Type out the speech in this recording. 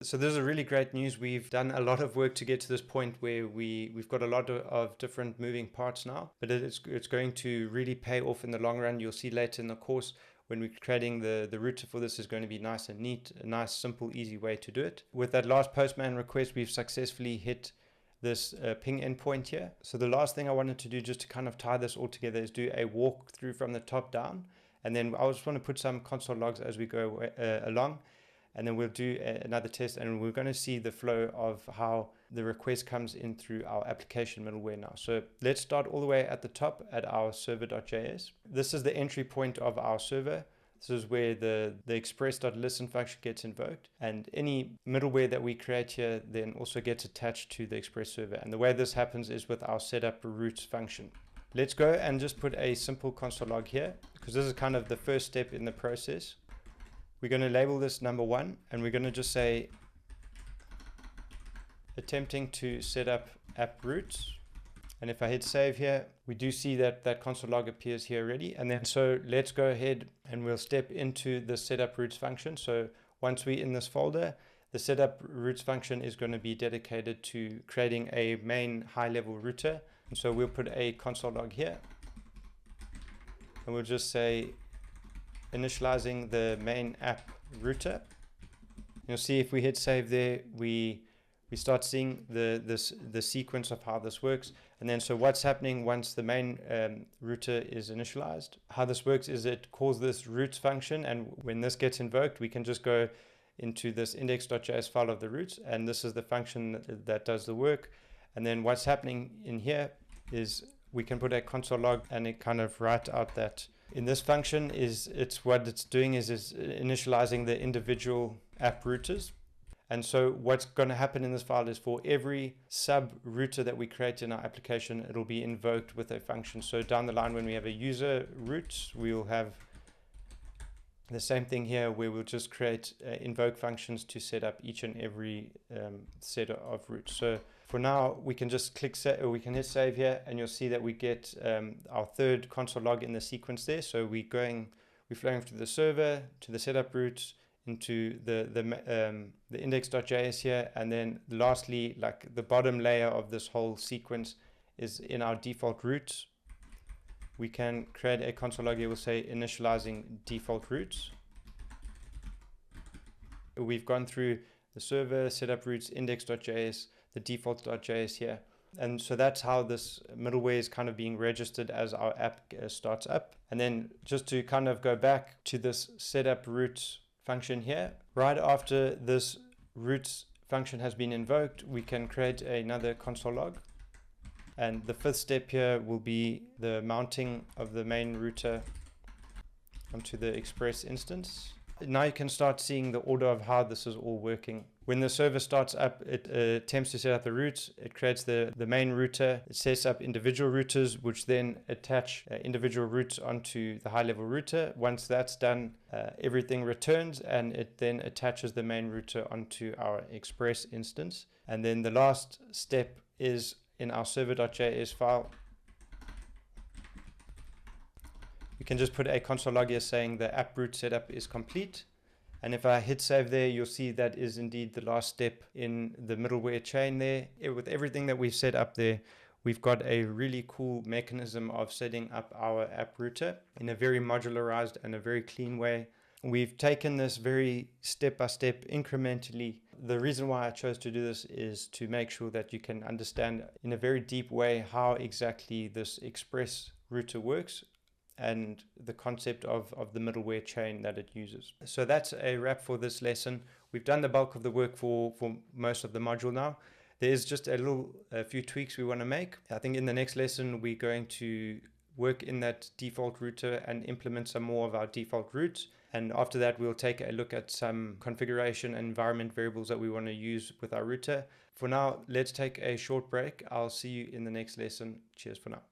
So this is really great news. We've done a lot of work to get to this point where we've got a lot of different moving parts now, but it's going to really pay off in the long run. You'll see later in the course when we're creating the router for this is going to be nice and neat, a nice, simple, easy way to do it. With that last Postman request, we've successfully hit this ping endpoint here. So the last thing I wanted to do just to kind of tie this all together is do a walkthrough from the top down. And then I just want to put some console logs as we go along. And then we'll do another test, and we're going to see the flow of how the request comes in through our application middleware now. So let's start all the way at the top at our server.js. This is the entry point of our server. This is where the express.listen function gets invoked, and any middleware that we create here then also gets attached to the express server. And the way this happens is with our setup routes function. Let's go and just put a simple console log here, because this is kind of the first step in the process. We're going to label this number 1, and we're going to just say attempting to set up app routes. And if I hit save here, we do see that that console log appears here already. And then so let's go ahead and we'll step into the setup routes function. So once we're in this folder, the setup routes function is going to be dedicated to creating a main high-level router. And so we'll put a console log here, and we'll just say initializing the main app router. You'll see if we hit save there, we start seeing the sequence of how this works. And then so what's happening once the main router is initialized, how this works is it calls this routes function, and when this gets invoked, we can just go into this index.js file of the routes, and this is the function that does the work. And then what's happening in here is we can put a console log, and it kind of write out that in this function what it's doing is initializing the individual app routers. And so what's going to happen in this file is for every sub router that we create in our application, it'll be invoked with a function. So down the line, when we have a user route, we'll have the same thing here, where we'll just create invoke functions to set up each and every set of routes. So for now, we can just click save, or we can hit save here, and you'll see that we get our third console log in the sequence there. So we're flowing through the server to the setup routes into the index.js here, and then lastly, like the bottom layer of this whole sequence is in our default routes. We can create a console log here. We'll say initializing default routes. We've gone through the server, setup routes, index.js, the default.js here. And so that's how this middleware is kind of being registered as our app starts up. And then just to kind of go back to this setup routes function here, right after this routes function has been invoked, we can create another console log. And the fifth step here will be the mounting of the main router onto the Express instance. Now you can start seeing the order of how this is all working. When the server starts up, it attempts to set up the routes. It creates the main router. It sets up individual routers, which then attach individual routes onto the high-level router. Once that's done, everything returns, and it then attaches the main router onto our Express instance. And then the last step is in our server.js file. We can just put a console log here saying the app route setup is complete. And if I hit save there, you'll see that is indeed the last step in the middleware chain there. With everything that we've set up there, we've got a really cool mechanism of setting up our app router in a very modularized and a very clean way. We've taken this very step-by-step incrementally. The reason why I chose to do this is to make sure that you can understand in a very deep way how exactly this Express router works and the concept of the middleware chain that it uses. So that's a wrap for this lesson. We've done the bulk of the work for most of the module now. There's just a few tweaks we want to make. I think in the next lesson, we're going to work in that default router and implement some more of our default routes. And after that, we'll take a look at some configuration and environment variables that we want to use with our router. For now, let's take a short break. I'll see you in the next lesson. Cheers for now.